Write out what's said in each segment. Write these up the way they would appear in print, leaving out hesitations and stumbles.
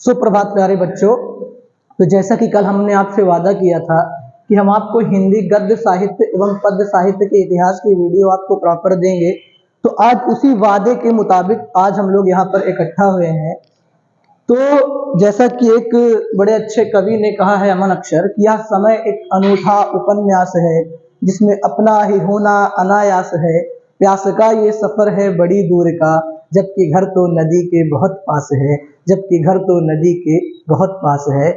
सुप्रभात प्यारे बच्चों। तो जैसा कि कल हमने आपसे वादा किया था कि हम आपको हिंदी गद्य साहित्य एवं पद्य साहित्य के इतिहास की वीडियो आपको प्रॉपर देंगे, तो आज उसी वादे के मुताबिक आज हम लोग यहाँ पर इकट्ठा हुए हैं। तो जैसा कि एक बड़े अच्छे कवि ने कहा है अमन अक्षर कि यह समय एक अनूठा उपन्यास है जिसमें अपना ही होना अनायास है, प्यास का ये सफर है बड़ी दूर का, जबकि घर तो नदी के बहुत पास है, जबकि घर तो नदी के बहुत पास है।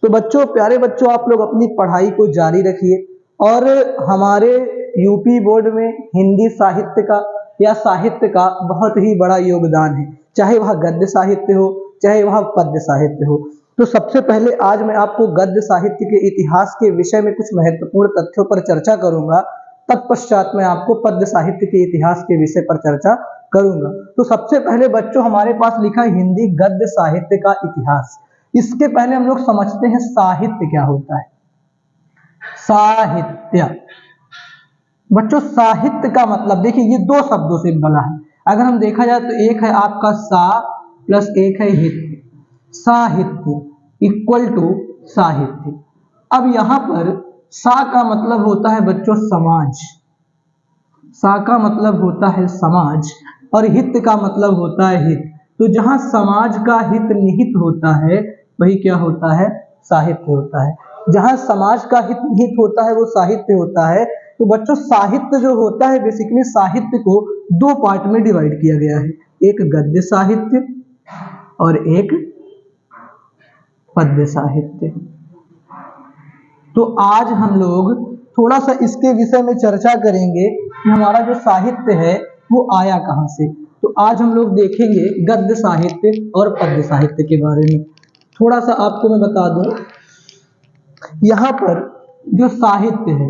तो बच्चों, प्यारे बच्चों, आप लोग अपनी पढ़ाई को जारी रखिए और हमारे यूपी बोर्ड में हिंदी साहित्य का या साहित्य का बहुत ही बड़ा योगदान है, चाहे वह गद्य साहित्य हो चाहे वह पद्य साहित्य हो। तो सबसे पहले आज मैं आपको गद्य साहित्य के इतिहास के विषय में कुछ महत्वपूर्ण तथ्यों पर चर्चा करूंगा, तत्पश्चात मैं आपको पद्य साहित्य के इतिहास के विषय पर चर्चा करूंगा। तो सबसे पहले बच्चों हमारे पास लिखा है हिंदी गद्य साहित्य का इतिहास। इसके पहले हम लोग समझते हैं साहित्य क्या होता है। साहित्य बच्चों, साहित्य का मतलब देखिए ये दो शब्दों से बना है। अगर हम देखा जाए तो एक है आपका सा प्लस एक है हित्य, साहित्य इक्वल टू साहित्य। अब यहां पर सा का मतलब होता है बच्चों समाज, सा का मतलब होता है समाज और हित का मतलब होता है हित। तो जहां समाज का हित निहित होता है वही क्या होता है, साहित्य होता है। जहां समाज का हित निहित होता है वो साहित्य होता है। तो बच्चों साहित्य जो होता है बेसिकली साहित्य को दो पार्ट में डिवाइड किया गया है, एक गद्य साहित्य और एक पद्य साहित्य। तो आज हम लोग थोड़ा सा इसके विषय में चर्चा करेंगे कि हमारा जो साहित्य है वो आया कहां से। तो आज हम लोग देखेंगे गद्य साहित्य और पद्य साहित्य के बारे में। थोड़ा सा आपको मैं बता दूं, यहां पर जो साहित्य है,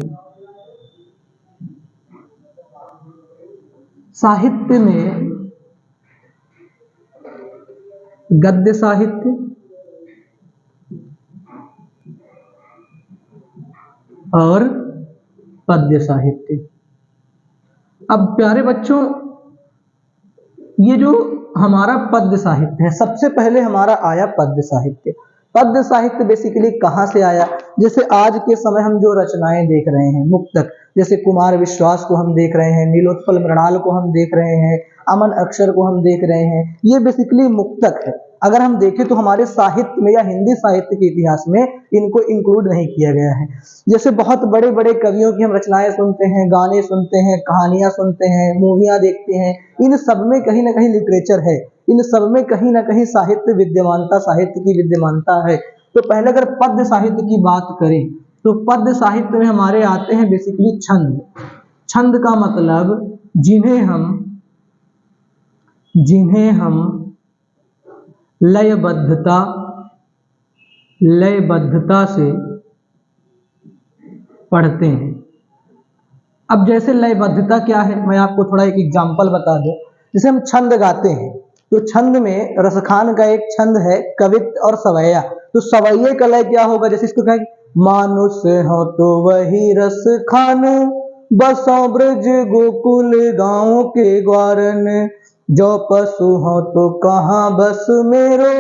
साहित्य में गद्य साहित्य और पद्य साहित्य। अब प्यारे बच्चों, ये जो हमारा पद्य साहित्य है, सबसे पहले हमारा आया पद्य साहित्य। पद्य साहित्य बेसिकली कहाँ से आया? जैसे आज के समय हम जो रचनाएं देख रहे हैं, मुक्तक, जैसे कुमार विश्वास को हम देख रहे हैं, नीलोत्पल मृणाल को हम देख रहे हैं, अमन अक्षर को हम देख रहे हैं, ये बेसिकली मुक्तक है। अगर हम देखें तो हमारे साहित्य में या हिंदी साहित्य के इतिहास में इनको इंक्लूड नहीं किया गया है। जैसे बहुत बड़े बड़े कवियों की हम रचनाएं सुनते हैं, गाने सुनते हैं, कहानियां सुनते हैं, मूवियां देखते हैं, इन सब में कहीं ना कहीं लिटरेचर है, इन सब में कहीं ना कहीं साहित्य विद्यमानता, साहित्य की विद्यमानता है। तो पहले अगर पद्य साहित्य की बात करें तो पद्य साहित्य में हमारे आते हैं बेसिकली छंद। छंद का मतलब जिन्हें हम लयबद्धता से पढ़ते हैं। अब जैसे लयबद्धता क्या है, मैं आपको थोड़ा एक एग्जांपल बता दूं। जैसे हम छंद गाते हैं तो छंद में रसखान का एक छंद है कवित्व और सवैया। तो सवैये का लय क्या होगा? जैसे इसको कहें, मानुष हो तो वही रस खान, बसों ब्रज गोकुल गाँव के ग्वारन, जो पशु हो तो कहाँ बस मेरो,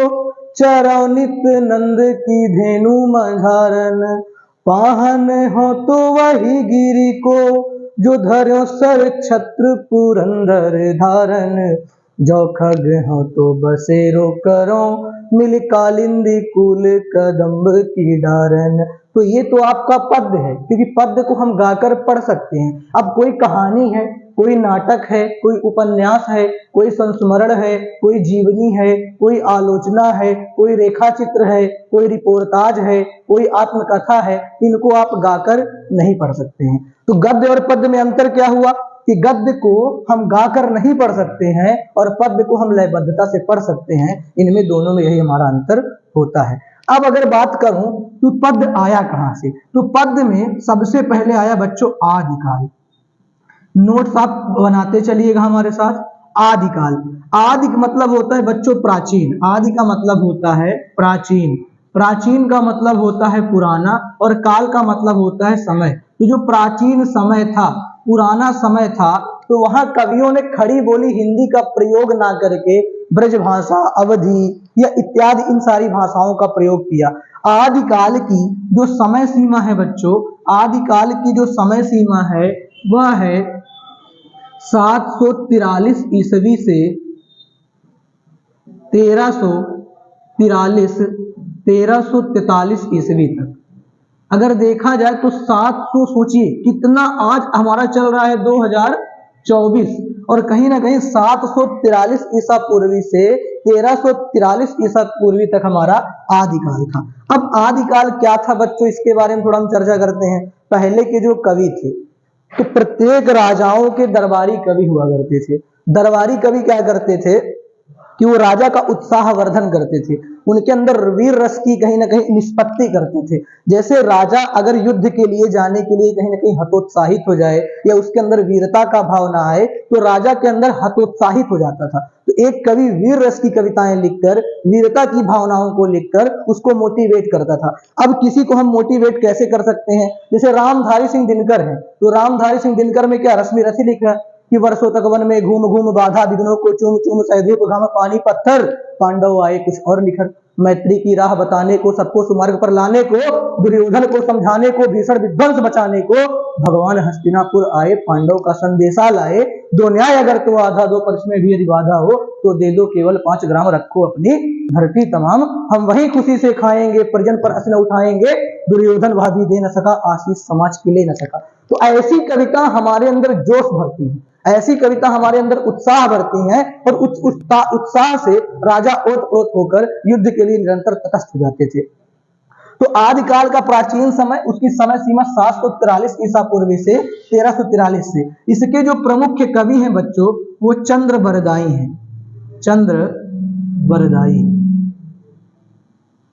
चरौ नित नंद की धेनु मझारन, पाहन हो तो वही गिरी को, जो धर्यो सर छत्र पुरंदर धारन, जो खग हो तो बसेरो करो, मिल कालिंदी कुल कदम्ब की डारन। तो ये तो आपका पद्य है, क्योंकि पद्य को हम गाकर पढ़ सकते हैं। अब कोई कहानी है, कोई नाटक है, कोई उपन्यास है, कोई संस्मरण है, कोई जीवनी है, कोई आलोचना है, कोई रेखा चित्र है, कोई रिपोर्टाज है, कोई आत्मकथा है, इनको आप गाकर नहीं पढ़ सकते हैं। तो गद्य और पद्य में अंतर क्या हुआ कि गद्य को हम गाकर नहीं पढ़ सकते हैं और पद्य को हम लयबद्धता से पढ़ सकते हैं। इनमें दोनों में यही हमारा अंतर होता है। अब अगर बात करूं तो पद्य आया कहां से, तो पद्य में सबसे पहले आया बच्चों आदिकाल। नोट्स आप बनाते चलिएगा हमारे साथ। आदिकाल, आदि का मतलब होता है बच्चों प्राचीन, आदि का मतलब होता है प्राचीन, प्राचीन का मतलब होता है पुराना और काल का मतलब होता है समय। तो जो प्राचीन समय था, पुराना समय था, तो वहां कवियों ने खड़ी बोली हिंदी का प्रयोग ना करके ब्रजभाषा, अवधी या इत्यादि इन सारी भाषाओं का प्रयोग किया। आदिकाल की जो समय सीमा है बच्चों, आदिकाल की जो समय सीमा है वह है 743 ईस्वी से 1343 ईस्वी तक। अगर देखा जाए तो 700, सोचिए कितना, आज हमारा चल रहा है 2024 और कहीं ना कहीं 743 ईसा पूर्वी से 1343 ईसा पूर्वी तक हमारा आदिकाल था। अब आदिकाल क्या था बच्चों, इसके बारे में थोड़ा हम चर्चा करते हैं। पहले के जो कवि थे तो प्रत्येक राजाओं के दरबारी कवि हुआ करते थे। दरबारी कवि क्या करते थे कि वो राजा का उत्साह वर्धन करते थे, उनके अंदर वीर रस की कहीं ना कहीं निष्पत्ति करते थे। जैसे राजा अगर युद्ध के लिए जाने के लिए कहीं ना कहीं हतोत्साहित हो जाए या उसके अंदर वीरता का भाव ना आए तो राजा के अंदर हतोत्साहित हो जाता था। तो एक कवि वीर रस की कविताएं लिखकर, वीरता की भावनाओं को लिखकर उसको मोटिवेट करता था। अब किसी को हम मोटिवेट कैसे कर सकते हैं, जैसे रामधारी सिंह दिनकर है, तो रामधारी सिंह दिनकर में क्या रश्मि रथी लिखा कि वर्षों तक वन में घूम घूम बाधा विघ्नों को चूम चूम सहदेव घाम पानी पत्थर पांडव आए कुछ और निखर। मैत्री की राह बताने को, सबको सुमार्ग पर लाने को, दुर्योधन को समझाने को, भीषण विध्वंस बचाने को भगवान हस्तिनापुर आए, पांडव का संदेशा लाए। दो न्याय अगर तो आधा दो, पर इसमें भी यदि बाधा हो तो दे दो केवल 5 ग्राम, रखो अपनी धरती तमाम। हम वही खुशी से खाएंगे, परिजन पर असन उठाएंगे, दुर्योधन भाभी दे न सका, आशीष समाज के ले न सका। तो ऐसी कविता हमारे अंदर जोश भरती है, ऐसी कविता हमारे अंदर उत्साह भरती हैं और उत्साह से राजा ओत-प्रोत होकर युद्ध के लिए निरंतर तटस्थ हो जाते थे। तो आदिकाल का प्राचीन समय, उसकी समय सीमा 743 ईसा पूर्व से 1343 से। इसके जो प्रमुख कवि हैं बच्चों वो चंद्र बरदाई हैं, चंद्र बरदाई।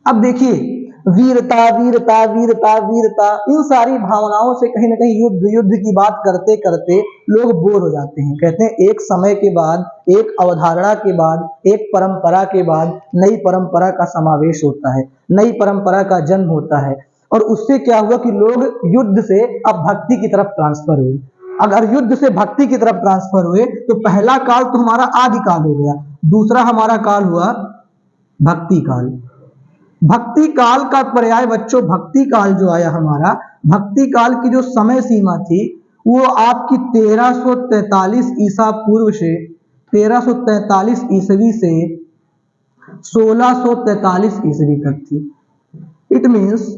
अब देखिए वीरता वीरता वीरता वीरता, इन सारी भावनाओं से कहीं ना कहीं युद्ध युद्ध की बात करते करते लोग बोर हो जाते हैं। कहते हैं एक समय के बाद, एक अवधारणा के बाद, एक परंपरा के बाद नई परंपरा का समावेश होता है, नई परंपरा का जन्म होता है। और उससे क्या हुआ कि लोग युद्ध से अब भक्ति की तरफ ट्रांसफर हुए। अगर युद्ध से भक्ति की तरफ ट्रांसफर हुए तो पहला काल तो हमारा आदिकाल हो गया, दूसरा हमारा काल हुआ भक्ति काल। भक्ति काल का पर्याय बच्चों, भक्ति काल जो आया हमारा, भक्ति काल की जो समय सीमा थी वो आपकी 1343 ईसा पूर्व से 1343 ईस्वी से 1643 ईस्वी तक थी। इट मीन्स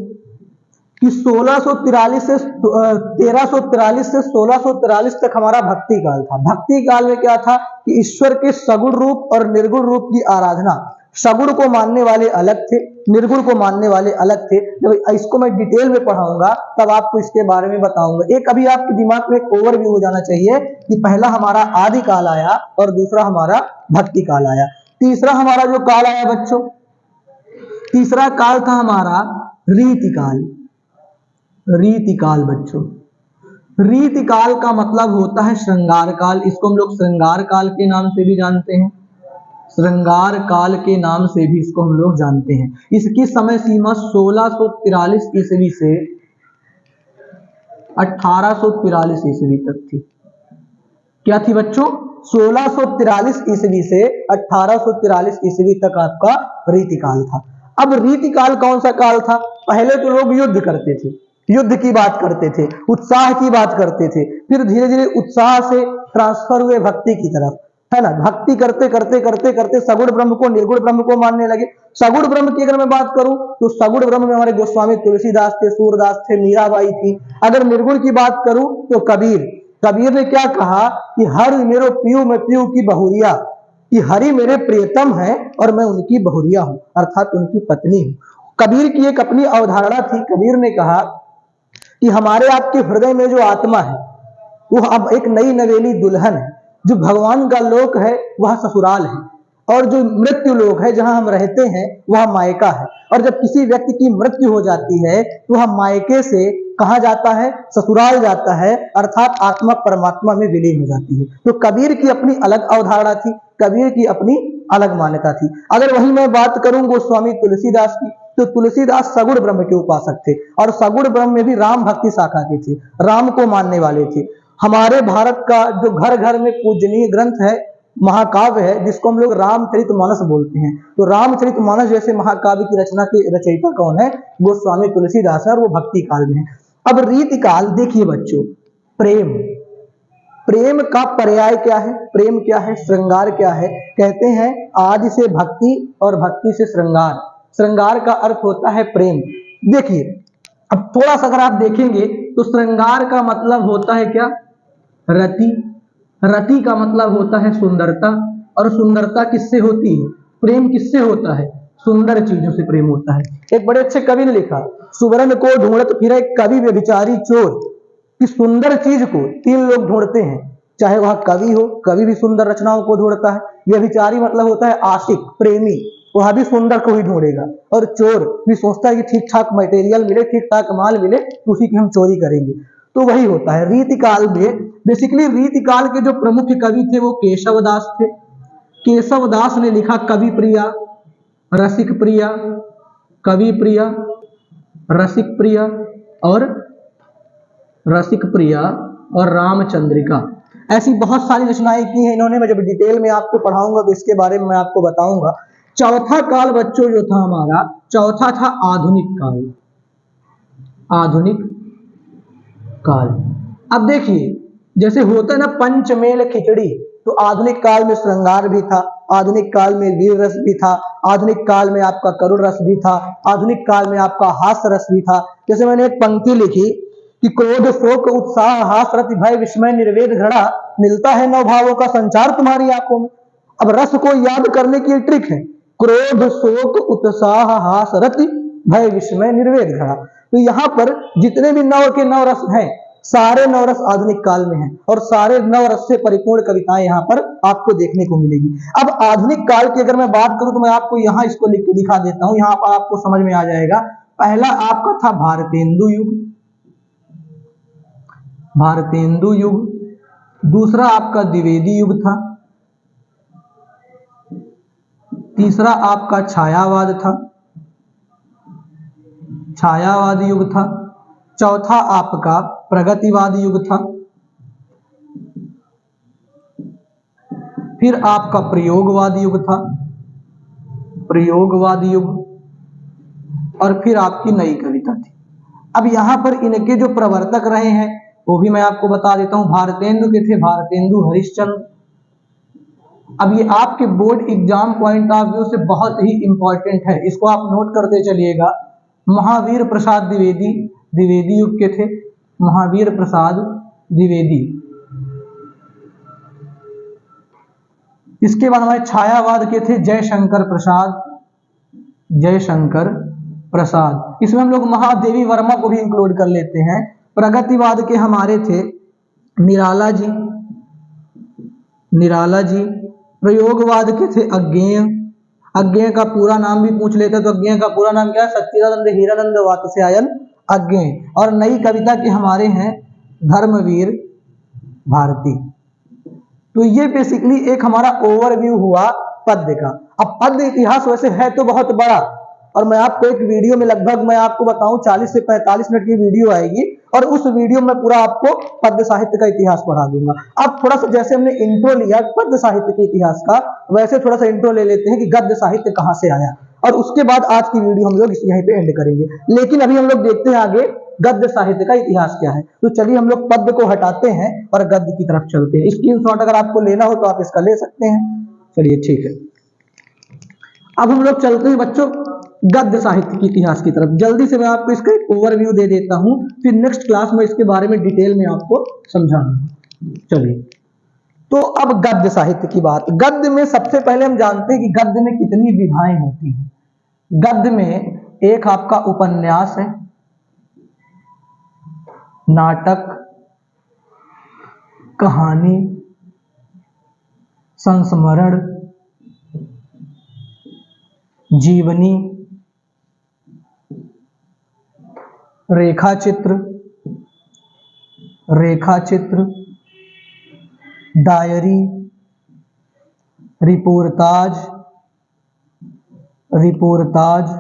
कि 1643 से 1343 से 1643 तक हमारा भक्ति काल था। भक्ति काल में क्या था कि ईश्वर के सगुण रूप और निर्गुण रूप की आराधना, सगुण को मानने वाले अलग थे, निर्गुण को मानने वाले अलग थे। जब इसको मैं डिटेल में पढ़ाऊंगा तब आपको इसके बारे में बताऊंगा। एक अभी आपके दिमाग में एक ओवरव्यू हो जाना चाहिए कि पहला हमारा आदि काल आया और दूसरा हमारा भक्ति काल आया। तीसरा हमारा जो काल आया बच्चों, तीसरा काल था हमारा रीति काल। रीति काल बच्चों, रीति काल का मतलब होता है श्रृंगार काल। इसको हम लोग श्रृंगार काल के नाम से भी जानते हैं, श्रृंगार काल के नाम से भी इसको हम लोग जानते हैं। इसकी समय सीमा 1643 ईस्वी से 1843 ईस्वी तक थी। क्या थी बच्चों? 1643 ईस्वी से 1843 ईस्वी तक आपका रीति काल था। अब रीति काल कौन सा काल था? पहले तो लोग युद्ध करते थे, युद्ध की बात करते थे, उत्साह की बात करते थे, फिर धीरे धीरे उत्साह से ट्रांसफर हुए भक्ति की तरफ, है ना। भक्ति करते करते करते करते सगुण ब्रह्म को निर्गुण ब्रह्म को मानने लगे। सगुण ब्रह्म की अगर मैं बात करूं तो सगुण ब्रह्म में हमारे गोस्वामी तुलसीदास थे, सूरदास थे, मीराबाई थी। अगर निर्गुण की बात करूं तो कबीर ने क्या कहा कि हर मेरो पियू मैं पियू की बहुरिया, कि हरि मेरे प्रियतम है और मैं उनकी बहुरिया हूं, अर्थात उनकी पत्नी हूं। कबीर की एक अपनी अवधारणा थी। कबीर ने कहा कि हमारे आपके हृदय में जो आत्मा है वो अब एक नई नवेली दुल्हन है। जो भगवान का लोक है वह ससुराल है और जो मृत्यु लोक है जहां हम रहते हैं वह मायका है। और जब किसी व्यक्ति की मृत्यु हो जाती है तो वह मायके से कहां जाता है? ससुराल जाता है, अर्थात आत्मा परमात्मा में विलीन हो जाती है। तो कबीर की अपनी अलग अवधारणा थी, कबीर की अपनी अलग मान्यता थी। अगर वही मैं बात करूं गोस्वामी तुलसीदास की, तो तुलसीदास सगुण ब्रह्म के उपासक थे और सगुण ब्रह्म में भी राम भक्ति शाखा के थे, राम को मानने वाले थे। हमारे भारत का जो घर घर में पूजनीय ग्रंथ है महाकाव्य है जिसको हम लोग रामचरितमानस बोलते हैं। तो रामचरितमानस जैसे महाकाव्य की रचना के रचयिता कौन है? गोस्वामी तुलसीदास है, और वो भक्ति काल में है। अब रीति काल देखिए बच्चों, प्रेम, प्रेम का पर्याय क्या है? प्रेम क्या है? श्रृंगार क्या है? कहते हैं आदि से भक्ति और भक्ति से श्रृंगार, श्रृंगार का अर्थ होता है प्रेम। देखिए अब थोड़ा सा अगर आप देखेंगे तो श्रृंगार का मतलब होता है क्या? रति, रति का मतलब होता है सुंदरता, और सुंदरता किससे होती है? प्रेम किससे होता है? सुंदर चीजों से प्रेम होता है। एक बड़े अच्छे कवि ने लिखा, सुवर्ण को ढूंढत फिरे कवि व्यभिचारी चोर, कि सुंदर चीज को तीन लोग ढूंढते हैं, चाहे वह कवि हो, कवि भी सुंदर रचनाओं को ढूंढता है, व्यभिचारी मतलब होता है आशिक, प्रेमी, वह भी सुंदर को ही ढूंढेगा, और चोर भी सोचता है कि ठीक ठाक मटेरियल मिले, ठीक ठाक माल मिले तो उसी की हम चोरी करेंगे। तो वही होता है रीति काल में। बेसिकली रीति काल के जो प्रमुख कवि थे वो केशव दास थे। केशव दास ने लिखा कवि प्रिया, रसिक प्रिया, कवि प्रिया, रसिक प्रिया और रसिक प्रिया और रामचंद्रिका, ऐसी बहुत सारी रचनाएं की हैं इन्होंने। मैं जब डिटेल में आपको पढ़ाऊंगा तो इसके बारे में मैं आपको बताऊंगा। चौथा काल बच्चों जो था हमारा, चौथा था आधुनिक काल। आधुनिक काल, अब देखिए जैसे होता है ना पंचमेल खिचड़ी, तो आधुनिक काल में श्रृंगार भी था, आधुनिक काल में वीर रस भी था, आधुनिक काल में आपका करुण रस भी था, आधुनिक काल में आपका हास्य रस भी था। जैसे मैंने एक पंक्ति लिखी कि क्रोध शोक उत्साह हास रति भय विस्मय निर्वेद घृणा, मिलता है नौ भावों का संचार तुम्हारी आंखों में। अब रस को याद करने की ट्रिक है, क्रोध शोक उत्साह हास रति भय विस्मय निर्वेद घृणा। तो यहाँ पर जितने भी नौ के नौ रस हैं, सारे नौ रस आधुनिक काल में हैं, और सारे नौ रस से परिपूर्ण कविताएं यहाँ पर आपको देखने को मिलेगी। अब आधुनिक काल की अगर मैं बात करूं तो मैं आपको यहाँ इसको लिख के दिखा देता हूं, यहाँ पर आपको समझ में आ जाएगा। पहला आपका था भारतेंदु युग, भारतेंदु युग। दूसरा आपका द्विवेदी युग था। तीसरा आपका छायावाद था, छायावाद युग था। चौथा आपका प्रगतिवाद युग था। फिर आपका प्रयोगवाद युग था, प्रयोगवाद युग। और फिर आपकी नई कविता थी। अब यहां पर इनके जो प्रवर्तक रहे हैं वो भी मैं आपको बता देता हूं। भारतेंदु के थे भारतेंदु हरिश्चंद्र। अब ये आपके board exam point of view से बहुत ही इंपॉर्टेंट है, इसको आप नोट करते चलिएगा। महावीर प्रसाद द्विवेदी, द्विवेदी युग के थे महावीर प्रसाद द्विवेदी। इसके बाद हमारे छायावाद के थे जयशंकर प्रसाद, जयशंकर प्रसाद। इसमें हम लोग महादेवी वर्मा को भी इंक्लूड कर लेते हैं। प्रगतिवाद के हमारे थे निराला जी, निराला जी। प्रयोगवाद के थे अज्ञेय, अज्ञेय का पूरा नाम भी पूछ लेते तो अज्ञेय का पूरा नाम क्या है? सच्चिदानंद हीरानंद वात्स्यायन अज्ञेय। और नई कविता के हमारे हैं धर्मवीर भारती। तो ये बेसिकली एक हमारा ओवरव्यू हुआ पद्य का। अब पद्य इतिहास वैसे है तो बहुत बड़ा, और मैं आपको एक वीडियो में लगभग मैं आपको बताऊं 40 से 45 मिनट की वीडियो आएगी, और उस वीडियो में पूरा आपको पद्य साहित्य का इतिहास पढ़ा दूंगा। अब थोड़ा सा जैसे हमने इंट्रो लिया पद्य साहित्य के इतिहास का, वैसे थोड़ा सा इंट्रो ले लेते हैं कि गद्य साहित्य कहां से आया, और उसके बाद आज की वीडियो हम लोग यहीं पे एंड करेंगे। लेकिन अभी हम लोग देखते हैं आगे गद्य साहित्य का इतिहास क्या है। तो चलिए हम लोग पद्य को हटाते हैं और गद्य की तरफ चलते हैं। स्क्रीनशॉट अगर आपको लेना हो तो आप इसका ले सकते हैं। चलिए ठीक है, अब हम लोग चलते हैं बच्चों गद्य साहित्य के इतिहास की तरफ। जल्दी से मैं आपको इसका एक ओवरव्यू दे देता हूं, फिर नेक्स्ट क्लास में इसके बारे में डिटेल में आपको समझाऊंगा। चलिए, तो अब गद्य साहित्य की बात। गद्य में सबसे पहले हम जानते हैं कि गद्य में कितनी विधाएं होती हैं। गद्य में एक आपका उपन्यास है, नाटक, कहानी, संस्मरण, जीवनी, रेखाचित्र, रेखाचित्र, डायरी, रिपोर्टाज, रिपोर्टाज,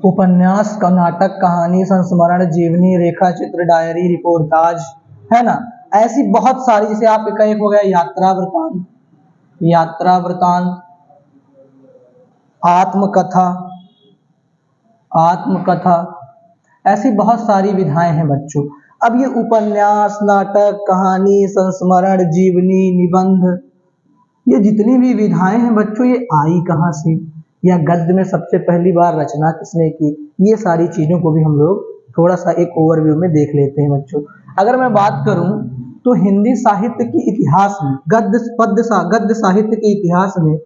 उपन्यास का, नाटक, कहानी, संस्मरण, जीवनी, रेखाचित्र, डायरी, रिपोर्टाज, है ना। ऐसी बहुत सारी, जैसे आपका एक हो गया यात्रा वृतांत, यात्रा वृतांत, आत्मकथा, आत्मकथा, ऐसी बहुत सारी विधाएं हैं बच्चों। अब ये उपन्यास, नाटक, कहानी, संस्मरण, जीवनी, निबंध, ये जितनी भी विधाएं हैं बच्चों, ये आई कहाँ से, या गद्य में सबसे पहली बार रचना किसने की, ये सारी चीजों को भी हम लोग थोड़ा सा एक ओवरव्यू में देख लेते हैं बच्चों। अगर मैं बात करूं तो हिंदी साहित्य के इतिहास में गद्य साहित्य के इतिहास में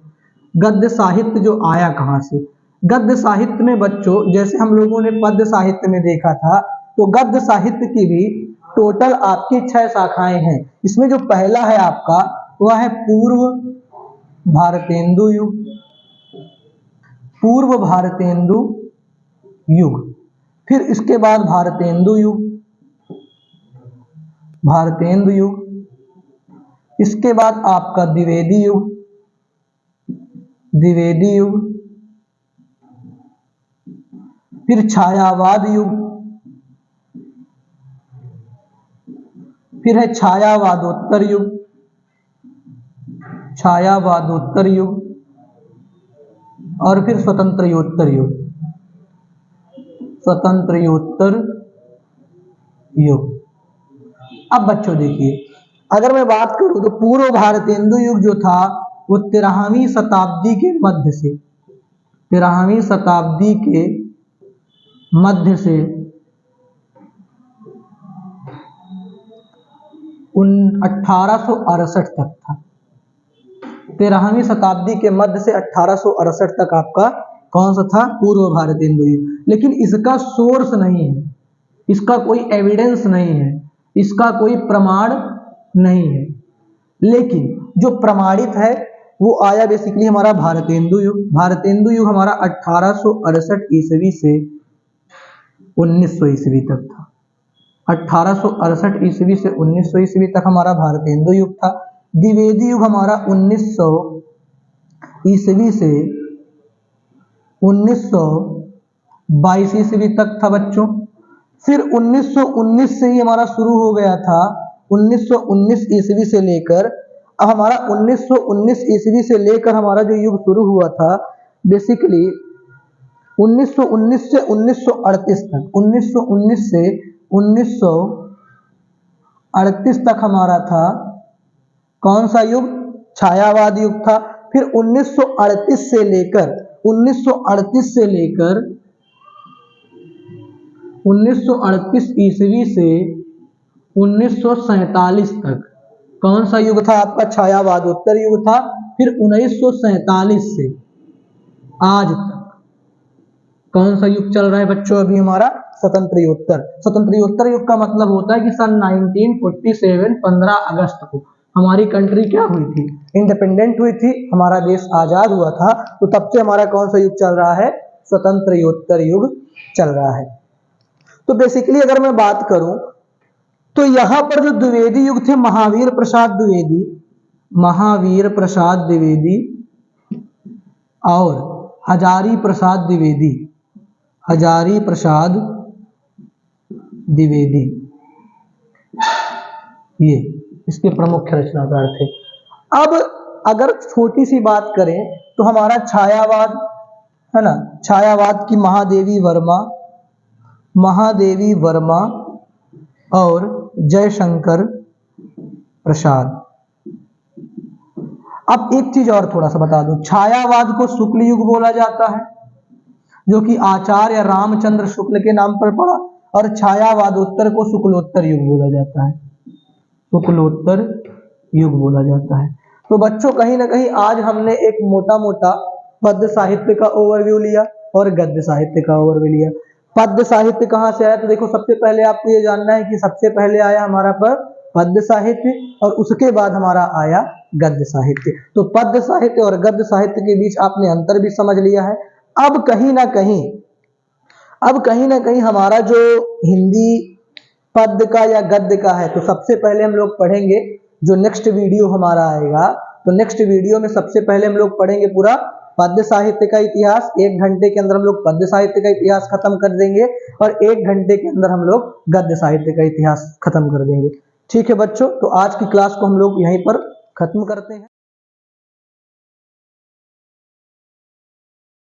गद्य साहित्य जो आया कहाँ से। गद्य साहित्य में बच्चों, जैसे हम लोगों ने पद्य साहित्य में देखा था, तो गद्य साहित्य की भी टोटल आपकी 6 शाखाएं हैं। इसमें जो पहला है आपका, वह है पूर्व भारतेंदु युग, पूर्व भारतेंदु युग। फिर इसके बाद भारतेंदु युग, भारतेंदु युग। इसके बाद आपका द्विवेदी युग, द्विवेदी युग। फिर छायावाद युग, फिर है छायावादोत्तर युग, छायावादोत्तर युग। और फिर स्वतंत्रयोत्तर युग, स्वतंत्रयोत्तर युग। अब बच्चों देखिए, अगर मैं बात करूं तो पूर्व भारतेंदु युग जो था वो 13वीं शताब्दी के मध्य से, 13वीं शताब्दी के मध्य से 1868 तक था। 13वीं शताब्दी के मध्य से 1868 तक आपका कौन सा था, पूर्व भारतेंदु युग। लेकिन इसका सोर्स नहीं है, इसका कोई एविडेंस नहीं है, इसका कोई प्रमाण नहीं है। लेकिन जो प्रमाणित है वो आया बेसिकली हमारा भारतेंदु युग। भारतेंदु युग हमारा 1868 ईस्वी से 1900 ईस्वी तक था। 1868 ईस्वी से 1900 ईस्वी तक हमारा भारतेंदु युग था। द्विवेदी युग हमारा 1900 ईस्वी से 1922 ईस्वी तक था बच्चों। फिर 1919 से ही हमारा शुरू हो गया था, 1919 ईस्वी से लेकर अब हमारा 1919 ईस्वी से लेकर हमारा जो युग शुरू हुआ था बेसिकली 1919 से 1938 तक, 1919 से 1938 तक हमारा था कौन सा युग, छायावाद युग था। फिर 1938 से लेकर 1938 ईस्वी से 1947 तक कौन सा युग था आपका, छायावादोत्तर युग था। फिर 1947 से आज तक कौन सा युग चल रहा है बच्चों, अभी हमारा स्वतंत्रयोत्तर। स्वतंत्रयोत्तर युग का मतलब होता है कि सन 1947 15 अगस्त को हमारी कंट्री क्या हुई थी, इंडिपेंडेंट हुई थी, हमारा देश आजाद हुआ था। तो तब से हमारा कौन सा युग चल रहा है, स्वतंत्रयोत्तर युग चल रहा है। तो बेसिकली अगर मैं बात करूं तो यहां पर जो द्विवेदी युग थे, महावीर प्रसाद द्विवेदी, महावीर प्रसाद द्विवेदी और हजारी प्रसाद द्विवेदी, हजारी प्रसाद द्विवेदी, ये इसके प्रमुख रचनाकार थे। अब अगर छोटी सी बात करें तो हमारा छायावाद है ना, छायावाद की महादेवी वर्मा, महादेवी वर्मा और जयशंकर प्रसाद। अब एक चीज और थोड़ा सा बता दूं, छायावाद को शुक्ल युग बोला जाता है जो कि आचार्य रामचंद्र शुक्ल के नाम पर पड़ा, और छायावादोत्तर को शुक्लोत्तर युग बोला जाता है, शुक्लोत्तर युग बोला जाता है। तो बच्चों कहीं ना कहीं आज हमने एक मोटा मोटा पद्य साहित्य का ओवरव्यू लिया और गद्य साहित्य का ओवरव्यू लिया। पद्य साहित्य कहाँ से आया, तो देखो सबसे पहले आपको ये जानना है कि सबसे पहले आया हमारा पर पद्य साहित्य और उसके बाद हमारा आया गद्य साहित्य। तो पद्य साहित्य और गद्य साहित्य के बीच आपने अंतर भी समझ लिया है। अब कहीं ना कहीं हमारा जो हिंदी पद्य का या गद्य का है, तो सबसे पहले हम लोग पढ़ेंगे जो नेक्स्ट वीडियो हमारा आएगा, तो नेक्स्ट वीडियो में सबसे पहले हम लोग पढ़ेंगे पूरा पद्य साहित्य का इतिहास। 1 घंटे के अंदर हम लोग पद्य साहित्य का इतिहास खत्म कर देंगे और 1 घंटे के अंदर हम लोग गद्य साहित्य का इतिहास खत्म कर देंगे। ठीक है बच्चों, तो आज की क्लास को हम लोग यहीं पर खत्म करते हैं।